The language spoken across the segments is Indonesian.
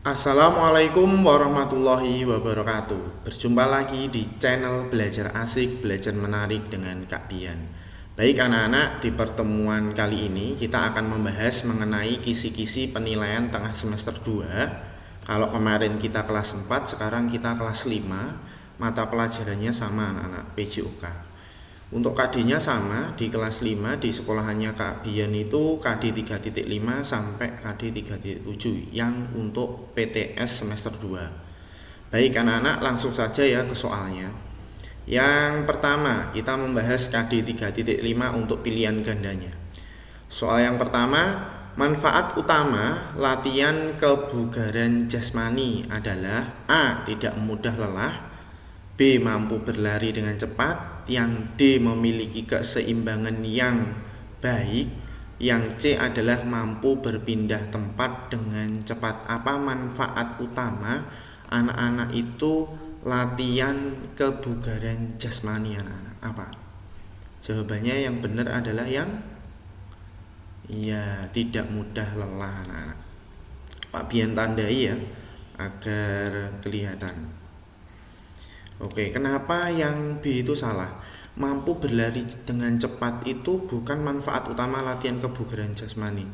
Assalamualaikum warahmatullahi wabarakatuh. Berjumpa lagi di channel Belajar Asik, Belajar Menarik dengan Kak Bian. Baik anak-anak, di pertemuan kali ini kita akan membahas mengenai kisi-kisi penilaian tengah semester 2. Kalau kemarin kita kelas 4, sekarang kita kelas 5. Mata pelajarannya sama anak-anak PJOK. Untuk KD-nya sama, di kelas 5 di sekolahannya Kak Bian itu KD 3.5 sampai KD 3.7 yang untuk PTS semester 2. Baik anak-anak, langsung saja ya ke soalnya. Yang pertama, kita membahas KD 3.5 untuk pilihan gandanya. Soal yang pertama, manfaat utama latihan kebugaran jasmani adalah A. Tidak mudah lelah, B. Mampu berlari dengan cepat, yang D. Memiliki keseimbangan yang baik, yang C adalah mampu berpindah tempat dengan cepat. Apa manfaat utama anak-anak itu latihan kebugaran jasmani anak-anak? Apa? Jawabannya yang benar adalah yang tidak mudah lelah anak-anak. Pak Bian tandai ya agar kelihatan. Oke, kenapa yang B itu salah? Mampu berlari dengan cepat itu bukan manfaat utama latihan kebugaran jasmani.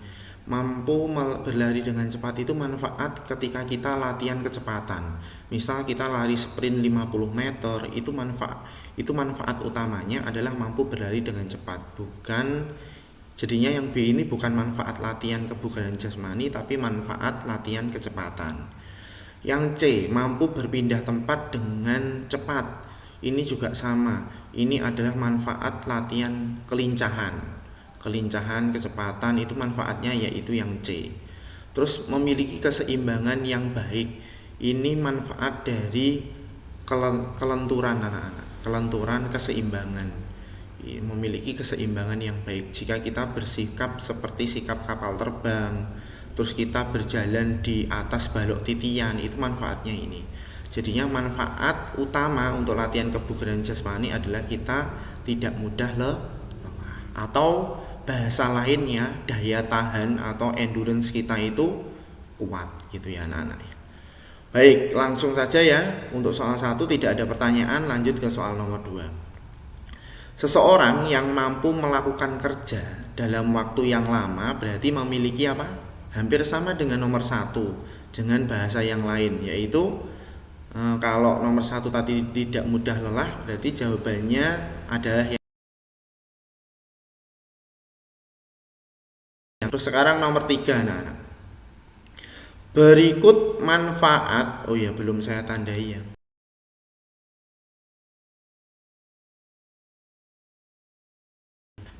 Mampu berlari dengan cepat itu manfaat ketika kita latihan kecepatan. Misal kita lari sprint 50 meter, itu manfaat utamanya adalah mampu berlari dengan cepat. Jadinya yang B ini bukan manfaat latihan kebugaran jasmani, tapi manfaat latihan kecepatan. Yang C, mampu berpindah tempat dengan cepat. Ini juga sama. Ini adalah manfaat latihan kelincahan. Kelincahan, kecepatan itu manfaatnya yaitu yang C. Terus memiliki keseimbangan yang baik. Ini manfaat dari kelenturan anak-anak. Kelenturan, keseimbangan. Memiliki keseimbangan yang baik. Jika kita bersikap seperti sikap kapal terbang, terus kita berjalan di atas balok titian, itu manfaatnya ini. Jadinya manfaat utama untuk latihan kebugaran jasmani adalah kita tidak mudah lelah, atau bahasa lainnya daya tahan atau endurance kita itu kuat gitu ya anak-anak. Baik, langsung saja ya. Untuk soal 1 tidak ada pertanyaan, lanjut ke soal nomor 2. Seseorang yang mampu melakukan kerja dalam waktu yang lama berarti memiliki apa? Hampir sama dengan nomor 1 dengan bahasa yang lain, yaitu kalau nomor 1 tadi tidak mudah lelah, berarti jawabannya adalah yang. Terus sekarang nomor 3 anak-anak. Berikut manfaat, belum saya tandai ya.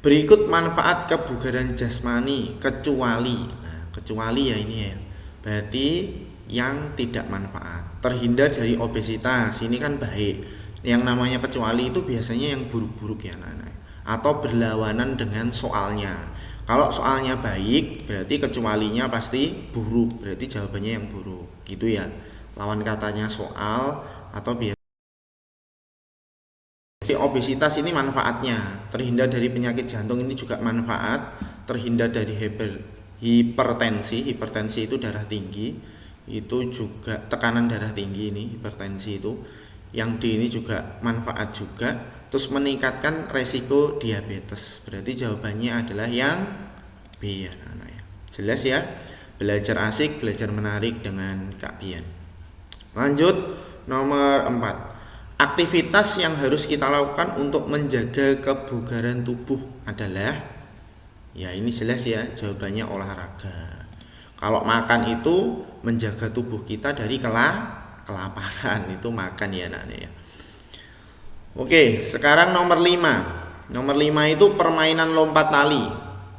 Berikut manfaat kebugaran jasmani kecuali ya ini ya. Berarti yang tidak manfaat. Terhindar dari obesitas, ini kan baik. Yang namanya kecuali itu biasanya yang buruk-buruk ya anak-anak. Atau berlawanan dengan soalnya. Kalau soalnya baik, berarti kecualinya pasti buruk. Berarti jawabannya yang buruk. Gitu ya. Lawan katanya soal atau biasa. Obesitas ini manfaatnya. Terhindar dari penyakit jantung ini juga manfaat. Terhindar dari hipertensi itu darah tinggi, itu juga tekanan darah tinggi, ini hipertensi itu. Yang D ini juga manfaat juga. Terus meningkatkan resiko diabetes, berarti jawabannya adalah yang B ya anak ya. Jelas ya? Belajar asik, belajar menarik dengan Kak Bian. Lanjut nomor 4. Aktivitas yang harus kita lakukan untuk menjaga kebugaran tubuh adalah, ya ini jelas ya, jawabannya olahraga. Kalau makan itu menjaga tubuh kita dari kelaparan, itu makan ya anaknya ya. Oke, sekarang nomor 5. Nomor 5 itu permainan lompat tali,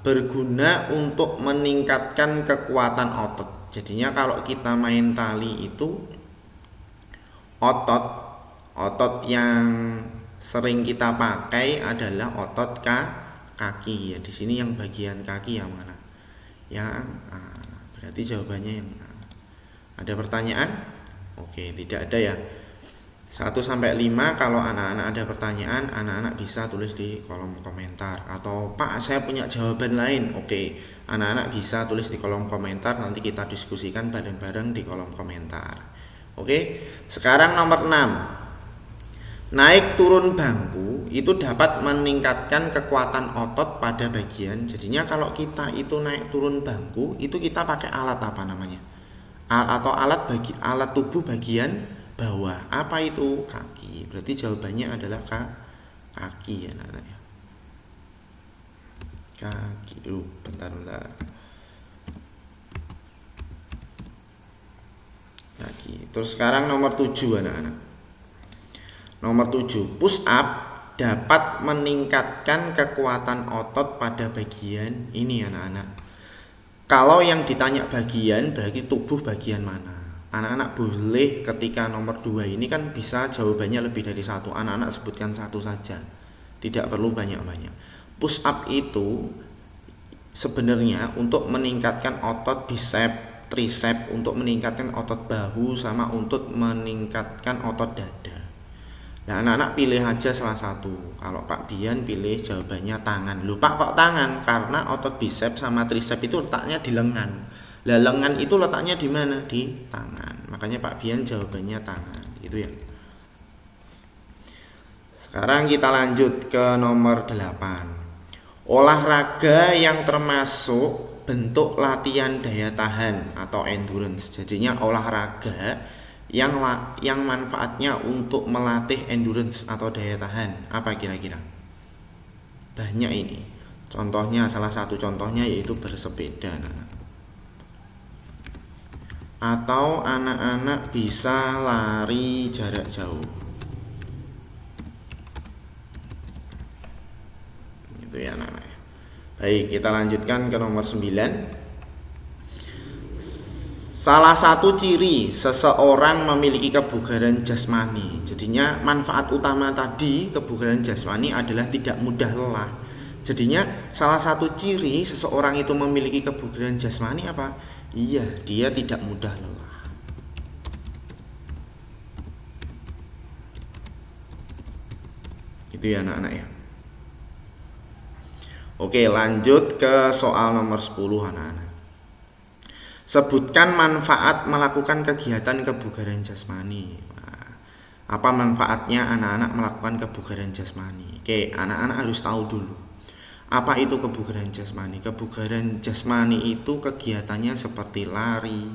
berguna untuk meningkatkan kekuatan otot. Jadinya kalau kita main tali itu otot yang sering kita pakai adalah otot kaki ya. Di sini yang bagian kaki yang mana? Yang A. Berarti jawabannya yang A. Ada pertanyaan? Oke, tidak ada ya. 1 sampai 5. Kalau anak-anak ada pertanyaan, anak-anak bisa tulis di kolom komentar. Atau Pak, saya punya jawaban lain. Oke, anak-anak bisa tulis di kolom komentar, nanti kita diskusikan bareng-bareng di kolom komentar. Oke, sekarang nomor 6. Naik turun bangku itu dapat meningkatkan kekuatan otot pada bagian. Jadinya kalau kita itu naik turun bangku, itu kita pakai alat apa namanya? Atau alat tubuh bagian bawah. Apa itu? Kaki. Berarti jawabannya adalah kaki ya anak-anak ya. Kaki. Bentar. Kaki. Terus sekarang nomor 7 anak-anak. Nomor 7, push up dapat meningkatkan kekuatan otot pada bagian ini anak-anak. Kalau yang ditanya bagian berarti tubuh bagian mana? Anak-anak boleh ketika nomor 2 ini kan bisa jawabannya lebih dari satu. Anak-anak sebutkan satu saja. Tidak perlu banyak-banyak. Push up itu sebenarnya untuk meningkatkan otot bicep, tricep, untuk meningkatkan otot bahu sama untuk meningkatkan otot dada. Nah, anak-anak pilih aja salah satu. Kalau Pak Bian pilih jawabannya tangan. Loh Pak, kok tangan? Karena otot bicep sama tricep itu letaknya di lengan. Lah lengan itu letaknya di mana? Di tangan. Makanya Pak Bian jawabannya tangan. Itu ya. Sekarang kita lanjut ke nomor 8. Olahraga yang termasuk bentuk latihan daya tahan atau endurance. Jadinya olahraga yang manfaatnya untuk melatih endurance atau daya tahan. Apa kira-kira? Banyak ini. Contohnya, salah satu contohnya yaitu bersepeda. Atau anak-anak bisa lari jarak jauh. Itu ya anak-anak. Baik, kita lanjutkan ke nomor 9. Salah satu ciri seseorang memiliki kebugaran jasmani. Jadinya manfaat utama tadi kebugaran jasmani adalah tidak mudah lelah. Jadinya salah satu ciri seseorang itu memiliki kebugaran jasmani apa? Iya, dia tidak mudah lelah. Itu ya anak-anak ya. Oke, lanjut ke soal nomor 10 anak-anak. Sebutkan manfaat melakukan kegiatan kebugaran jasmani. Nah, apa manfaatnya anak-anak melakukan kebugaran jasmani? Oke, anak-anak harus tahu dulu. Apa itu kebugaran jasmani? Kebugaran jasmani itu kegiatannya seperti lari,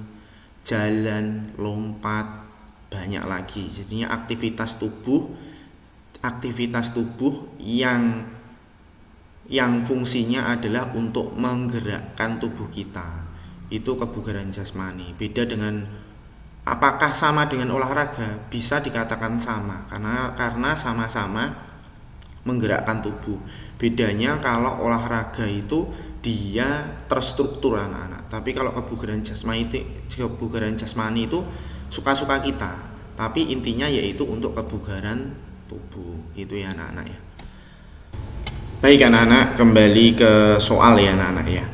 jalan, lompat, banyak lagi. Jadinya aktivitas tubuh yang fungsinya adalah untuk menggerakkan tubuh kita. Itu kebugaran jasmani. Beda dengan apakah sama dengan olahraga? Bisa dikatakan sama karena sama-sama menggerakkan tubuh. Bedanya kalau olahraga itu dia terstruktur anak-anak. Tapi kalau kebugaran jasmani itu suka-suka kita. Tapi intinya yaitu untuk kebugaran tubuh. Itu ya anak-anak ya. Baik anak-anak, kembali ke soal ya anak-anak ya.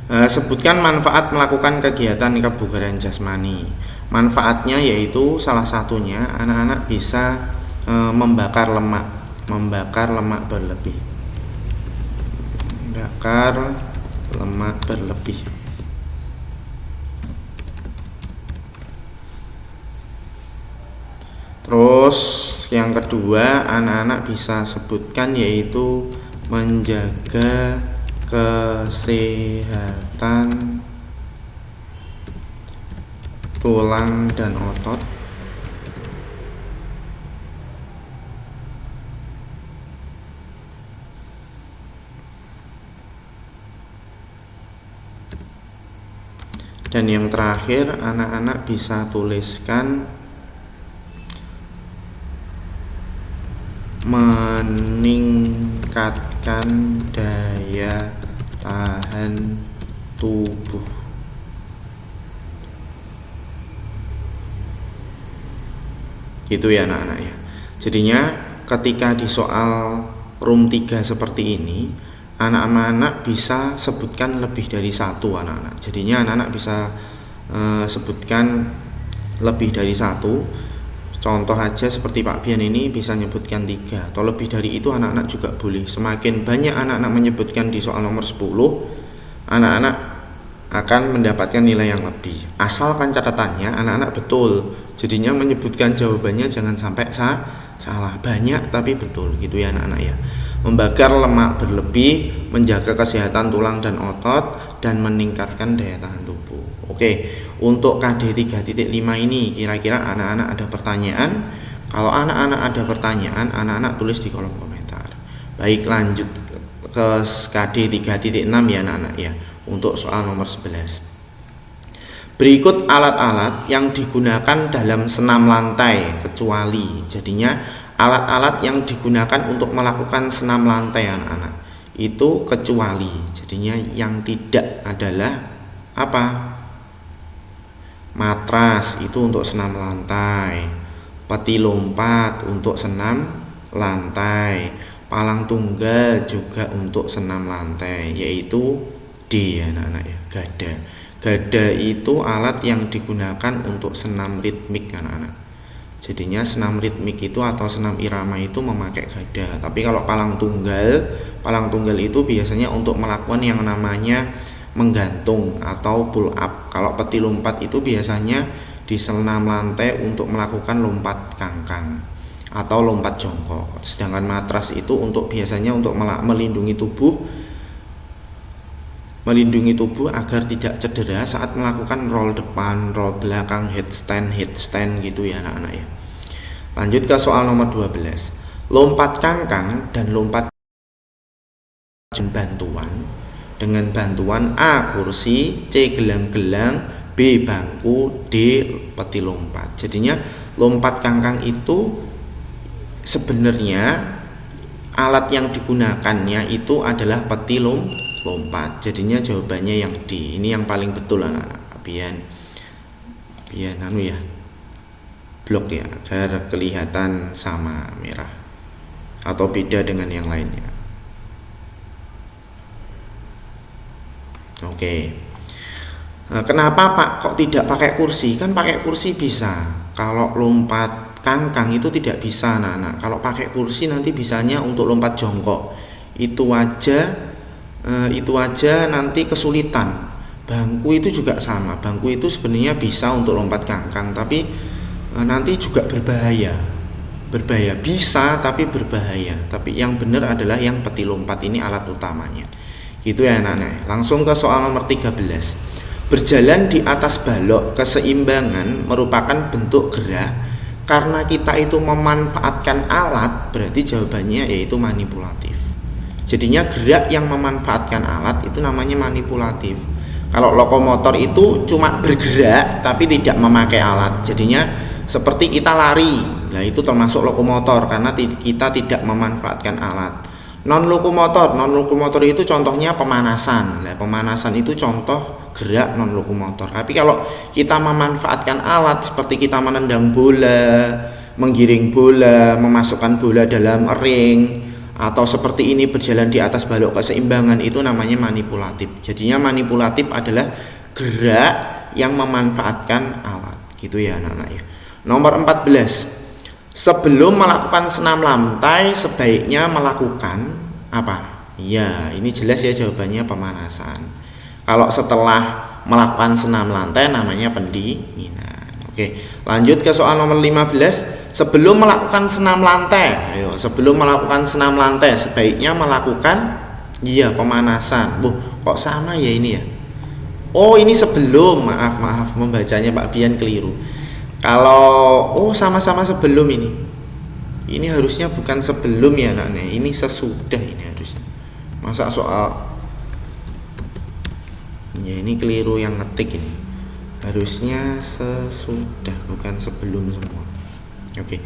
Sebutkan manfaat melakukan kegiatan kebugaran jasmani. Manfaatnya yaitu salah satunya anak-anak bisa membakar lemak berlebih. Terus yang kedua anak-anak bisa sebutkan yaitu menjaga kesehatan tulang dan otot. Dan yang terakhir anak-anak bisa tuliskan meningkatkan daya tahan tubuh. Gitu ya anak-anak ya. Jadinya ketika di soal room 3 seperti ini, anak-anak bisa sebutkan lebih dari satu anak-anak. Jadinya anak-anak bisa sebutkan lebih dari satu. Contoh aja seperti Pak Bian ini bisa nyebutkan 3 atau lebih dari itu, anak-anak juga boleh. Semakin banyak anak-anak menyebutkan di soal nomor 10, anak-anak akan mendapatkan nilai yang lebih. Asalkan catatannya anak-anak betul. Jadinya menyebutkan jawabannya jangan sampai salah. Banyak tapi betul gitu ya anak-anak ya. Membakar lemak berlebih, menjaga kesehatan tulang dan otot, dan meningkatkan daya tahan tubuh. Oke, untuk KD 3.5 ini kira-kira anak-anak ada pertanyaan? Kalau anak-anak ada pertanyaan, anak-anak tulis di kolom komentar. Baik, lanjut ke KD 3.6 ya anak-anak ya, untuk soal nomor 11. Berikut alat-alat yang digunakan dalam senam lantai kecuali. Jadinya alat-alat yang digunakan untuk melakukan senam lantai anak-anak itu kecuali. Jadinya yang tidak adalah apa? Matras itu untuk senam lantai, peti lompat untuk senam lantai, palang tunggal juga untuk senam lantai, yaitu D anak-anak ya, gada. Gada itu alat yang digunakan untuk senam ritmik anak-anak. Jadinya senam ritmik itu atau senam irama itu memakai gada. Tapi kalau palang tunggal itu biasanya untuk melakukan yang namanya menggantung atau pull up. Kalau peti lompat itu biasanya di senam lantai untuk melakukan lompat kangkang atau lompat jongkok. Sedangkan matras itu untuk biasanya untuk melindungi tubuh agar tidak cedera saat melakukan roll depan, roll belakang, headstand gitu ya anak-anak ya. Lanjut ke soal nomor 12. Lompat kangkang dan lompat dengan bantuan A kursi, C gelang-gelang, B bangku, D peti lompat. Jadinya lompat kangkang itu sebenarnya alat yang digunakannya itu adalah peti lompat. Jadinya jawabannya yang D. Ini yang paling betul anak-anak. Biar blok ya, agar kelihatan sama merah atau beda dengan yang lainnya. Oke. Nah, kenapa Pak kok tidak pakai kursi? Kan pakai kursi bisa. Kalau lompat kangkang itu tidak bisa anak-anak. Kalau pakai kursi nanti bisanya untuk lompat jongkok. Itu aja nanti kesulitan. Bangku itu juga sama. Bangku itu sebenarnya bisa untuk lompat kangkang, tapi nanti juga berbahaya. Bisa tapi berbahaya. Tapi yang benar adalah yang peti lompat ini alat utamanya. Gitu ya anak-anak. Langsung ke soal nomor 13. Berjalan di atas balok keseimbangan merupakan bentuk gerak. Karena kita itu memanfaatkan alat, berarti jawabannya yaitu manipulatif. Jadinya gerak yang memanfaatkan alat itu namanya manipulatif. Kalau lokomotor itu cuma bergerak tapi tidak memakai alat. Jadinya seperti kita lari. Nah, itu termasuk lokomotor karena kita tidak memanfaatkan alat. Non lokomotor itu contohnya pemanasan. Nah, pemanasan itu contoh gerak non lokomotor. Tapi kalau kita memanfaatkan alat seperti kita menendang bola, menggiring bola, memasukkan bola dalam ring, atau seperti ini berjalan di atas balok keseimbangan, itu namanya manipulatif. Jadinya manipulatif adalah gerak yang memanfaatkan alat. Gitu ya anak-anak ya. Nomor 14. Sebelum melakukan senam lantai sebaiknya melakukan apa? Ya, ini jelas ya jawabannya pemanasan. Kalau setelah melakukan senam lantai namanya pendinginan. Oke, lanjut ke soal nomor 15. Sebelum melakukan senam lantai, sebelum melakukan senam lantai sebaiknya melakukan pemanasan. Kok sama ya ini ya? Oh, ini sebelum. Maaf membacanya Pak Bian keliru. Kalau sama-sama sebelum ini. Ini harusnya bukan sebelum ya anak-anak. Ini sesudah ini harusnya. Masa soal ini keliru yang ngetik ini. Harusnya sesudah bukan sebelum semua. Oke.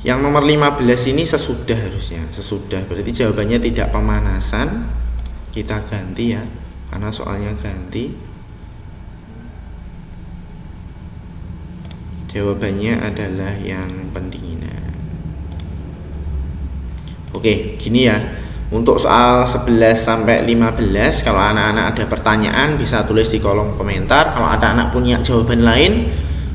Yang nomor 15 ini sesudah harusnya. Sesudah berarti jawabannya tidak pemanasan. Kita ganti ya. Karena soalnya ganti. Jawabannya adalah yang pendinginan. Oke, gini ya. Untuk soal 11 sampai 15, kalau anak-anak ada pertanyaan bisa tulis di kolom komentar. Kalau ada anak punya jawaban lain,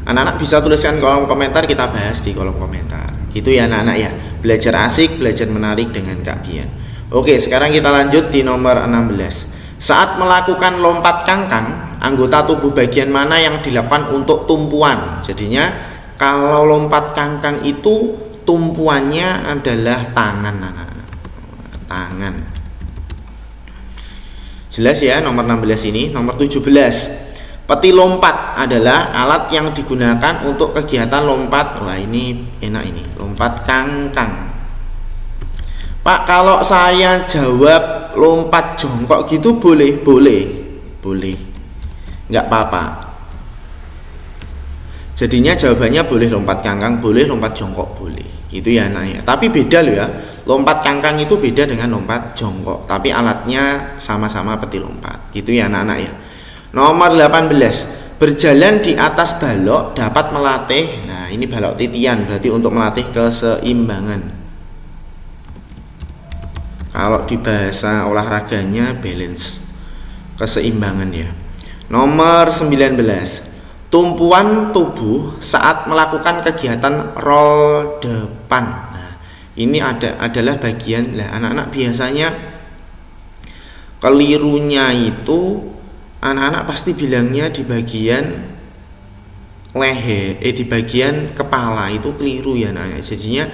Anak-anak bisa tuliskan kolom komentar, kita bahas di kolom komentar. Gitu ya anak-anak ya. Belajar asik, belajar menarik dengan Kak Bian. Oke, sekarang kita lanjut di nomor 16. Saat melakukan lompat kangkang, anggota tubuh bagian mana yang dilakukan untuk tumpuan? Jadinya kalau lompat kangkang itu tumpuannya adalah tangan anak-anak. Tangan. Jelas ya nomor 16 ini. Nomor 17. Peti lompat adalah alat yang digunakan untuk kegiatan lompat. Wah, ini enak ini. Lompat kangkang. Pak, kalau saya jawab lompat jongkok gitu boleh? Boleh. Nggak apa-apa. Jadinya jawabannya boleh lompat kangkang, boleh lompat jongkok, boleh. Gitu ya anaknya. Tapi beda loh ya. Lompat kangkang itu beda dengan lompat jongkok. Tapi alatnya sama-sama peti lompat. Gitu ya anak-anak ya. Nomor 18. Berjalan di atas balok dapat melatih. Nah, ini balok titian, berarti untuk melatih keseimbangan. Kalau di bahasa olahraganya balance, keseimbangan ya. Nomor 19. Tumpuan tubuh saat melakukan kegiatan roll depan. Nah, ini adalah bagian lah anak-anak biasanya kelirunya itu anak-anak pasti bilangnya di bagian leher, di bagian kepala itu keliru ya anak-anak. Jadinya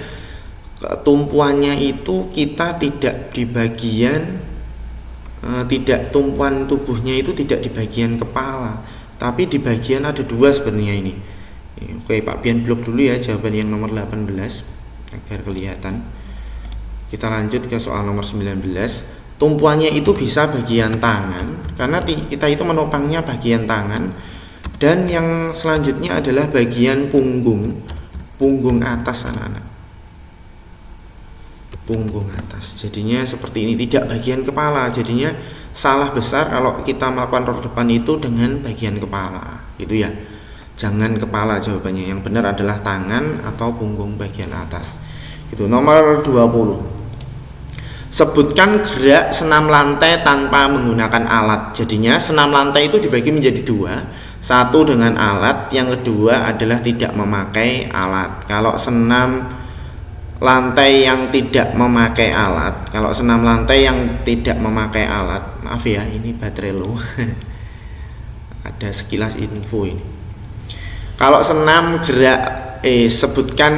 tumpuannya itu kita tidak di bagian tidak tumpuan tubuhnya itu tidak di bagian kepala, tapi di bagian ada dua sebenarnya ini. Oke, Pak Bian blok dulu ya jawaban yang nomor 18 agar kelihatan. Kita lanjut ke soal nomor 19. Tumpuannya itu bisa bagian tangan karena kita itu menopangnya bagian tangan, dan yang selanjutnya adalah bagian punggung atas anak-anak. Punggung atas. Jadinya seperti ini, tidak bagian kepala. Jadinya salah besar kalau kita melakukan roll depan itu dengan bagian kepala. Gitu ya. Jangan kepala jawabannya. Yang benar adalah tangan atau punggung bagian atas. Gitu. Nomor 20. Sebutkan gerak senam lantai tanpa menggunakan alat. Jadinya senam lantai itu dibagi menjadi dua. Satu dengan alat, yang kedua adalah tidak memakai alat. Kalau senam lantai yang tidak memakai alat, maaf ya, ini baterai low. Ada sekilas info ini. Kalau senam sebutkan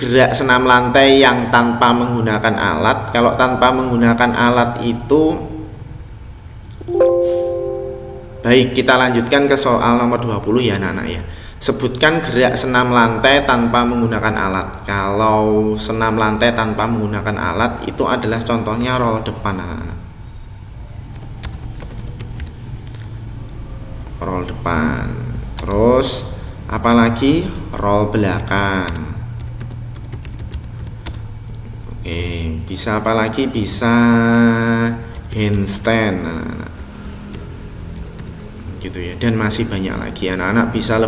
gerak senam lantai yang tanpa menggunakan alat. Kalau tanpa menggunakan alat itu baik, kita lanjutkan ke soal nomor 20 ya anak-anak ya. Sebutkan gerak senam lantai tanpa menggunakan alat. Kalau senam lantai tanpa menggunakan alat itu adalah contohnya roll depan anak-anak. Roll depan. Terus apalagi roll belakang. Oke, bisa apa lagi? Bisa handstand anak-anak. Gitu ya. Dan masih banyak lagi anak-anak bisa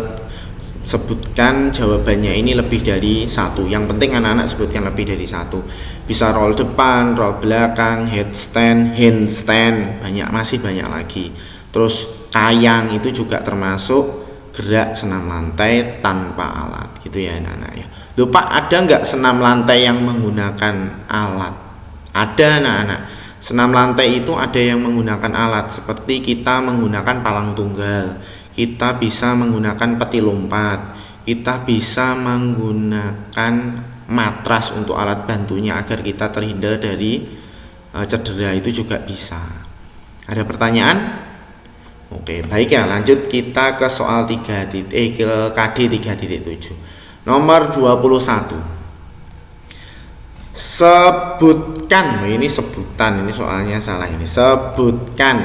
sebutkan jawabannya ini lebih dari satu. Yang penting anak-anak sebutkan lebih dari satu. Bisa roll depan, roll belakang, headstand, handstand, masih banyak lagi. Terus kayang itu juga termasuk gerak senam lantai tanpa alat. Gitu ya anak-anak ya. Lupa, ada nggak senam lantai yang menggunakan alat? Ada anak-anak. Senam lantai itu ada yang menggunakan alat, seperti kita menggunakan palang tunggal, kita bisa menggunakan peti lompat, kita bisa menggunakan matras untuk alat bantunya agar kita terhindar dari cedera, itu juga bisa. Ada pertanyaan? Oke, baik ya, lanjut kita ke soal ke KD 3.7. Nomor 21. Sebutkan, ini sebutan, ini soalnya salah ini. Sebutan.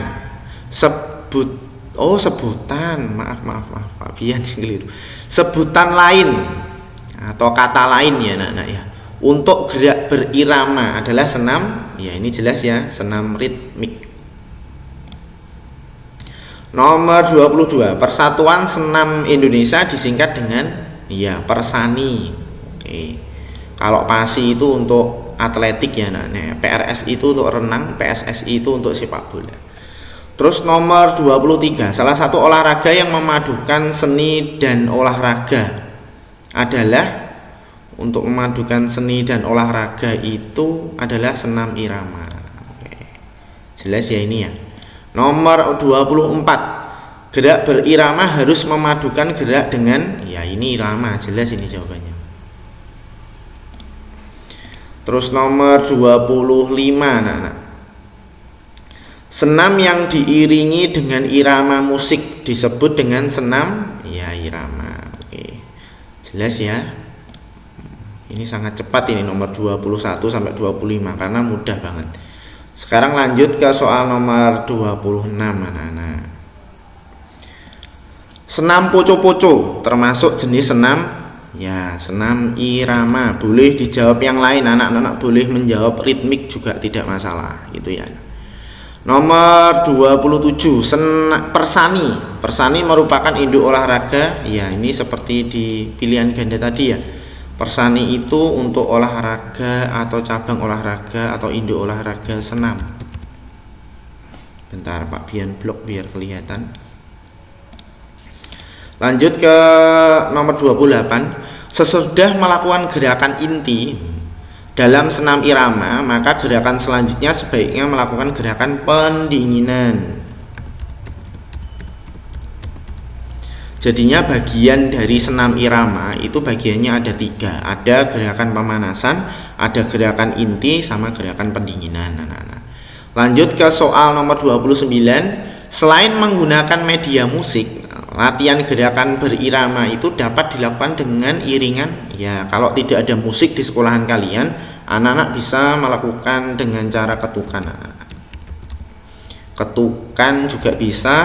Maaf Pak Bian keliru. Sebutan lain atau kata lain ya anak-anak ya. Untuk gerak berirama adalah senam, ya ini jelas ya, senam ritmik. Nomor 22. Persatuan Senam Indonesia disingkat dengan Persani. Oke. Kalau PASI itu untuk atletik ya, PRS itu untuk renang, PSSI itu untuk sepak bola. Terus nomor 23, salah satu olahraga yang memadukan seni dan olahraga adalah, untuk memadukan seni dan olahraga itu adalah senam irama. Oke. Jelas ya ini ya. Nomor 24, gerak berirama harus memadukan gerak dengan, ya ini irama, jelas ini jawabannya. Terus nomor 25, anak-anak. Senam yang diiringi dengan irama musik disebut dengan senam, ya irama. Oke. Jelas ya. Ini sangat cepat ini nomor 21 sampai 25 karena mudah banget. Sekarang lanjut ke soal nomor 26, anak-anak. Senam poco-poco termasuk jenis senam, ya senam irama. Boleh dijawab yang lain, anak-anak boleh menjawab ritmik juga tidak masalah gitu ya. Nomor 27, persani. Persani merupakan induk olahraga. Ya, ini seperti di pilihan ganda tadi ya. Persani itu untuk olahraga atau cabang olahraga atau induk olahraga senam. Bentar Pak Bian blok biar kelihatan. Lanjut ke nomor 28. Sesudah melakukan gerakan inti dalam senam irama, maka gerakan selanjutnya sebaiknya melakukan gerakan pendinginan. Jadinya bagian dari senam irama itu bagiannya ada 3. Ada gerakan pemanasan, ada gerakan inti, sama gerakan pendinginan, anak-anak. Lanjut ke soal nomor 29. Selain menggunakan media musik, latihan gerakan berirama itu dapat dilakukan dengan iringan. Ya, kalau tidak ada musik di sekolahan kalian, anak-anak bisa melakukan dengan cara ketukan, anak-anak. Ketukan juga bisa,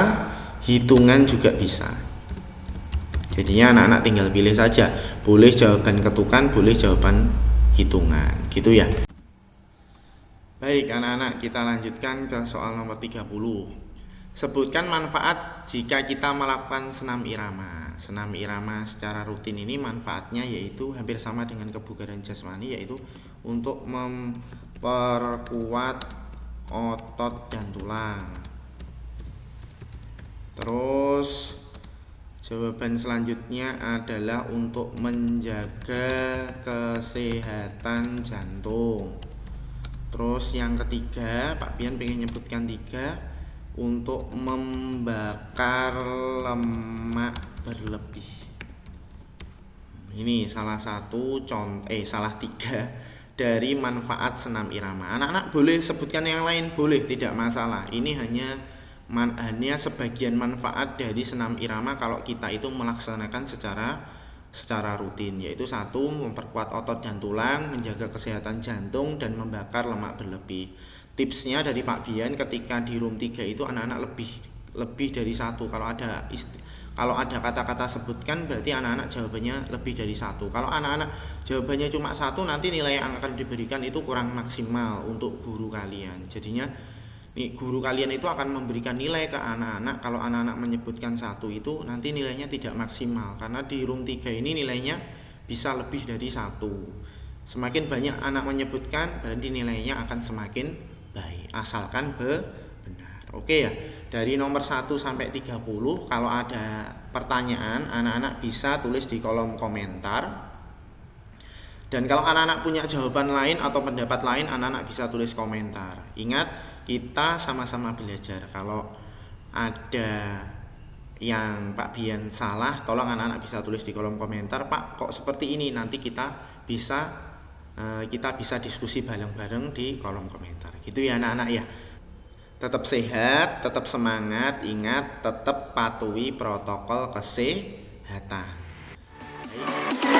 hitungan juga bisa. Jadinya anak-anak tinggal pilih saja. Boleh jawaban ketukan, boleh jawaban hitungan. Gitu ya. Baik, anak-anak, kita lanjutkan ke soal nomor 30. Sebutkan manfaat jika kita melakukan senam irama. Senam irama secara rutin ini manfaatnya yaitu hampir sama dengan kebugaran jasmani, yaitu untuk memperkuat otot dan tulang. Terus jawaban selanjutnya adalah untuk menjaga kesehatan jantung. Terus yang ketiga, Pak Pian pengen nyebutkan 3, untuk membakar lemak berlebih. Ini salah satu salah 3 dari manfaat senam irama. Anak-anak boleh sebutkan yang lain, boleh, tidak masalah. Ini hanya sebagian manfaat dari senam irama kalau kita itu melaksanakan secara rutin, yaitu 1, memperkuat otot dan tulang, menjaga kesehatan jantung, dan membakar lemak berlebih. Tipsnya dari Pak Bian, ketika di room 3 itu anak-anak lebih dari 1. Kalau ada kata-kata sebutkan berarti anak-anak jawabannya lebih dari 1. Kalau anak-anak jawabannya cuma 1, nanti nilai yang akan diberikan itu kurang maksimal untuk guru kalian. Jadinya guru kalian itu akan memberikan nilai ke anak-anak. Kalau anak-anak menyebutkan 1 itu nanti nilainya tidak maksimal, karena di room 3 ini nilainya bisa lebih dari 1. Semakin banyak anak menyebutkan berarti nilainya akan semakin baik, asalkan benar. Oke ya. Dari nomor 1 sampai 30, kalau ada pertanyaan anak-anak bisa tulis di kolom komentar. Dan kalau anak-anak punya jawaban lain atau pendapat lain, anak-anak bisa tulis komentar. Ingat, kita sama-sama belajar. Kalau ada yang Pak Bian salah, tolong anak-anak bisa tulis di kolom komentar. Pak, kok seperti ini? Nanti kita bisa diskusi bareng-bareng di kolom komentar. Gitu ya anak-anak ya. Tetap sehat, tetap semangat, ingat tetap patuhi protokol kesehatan. Baik.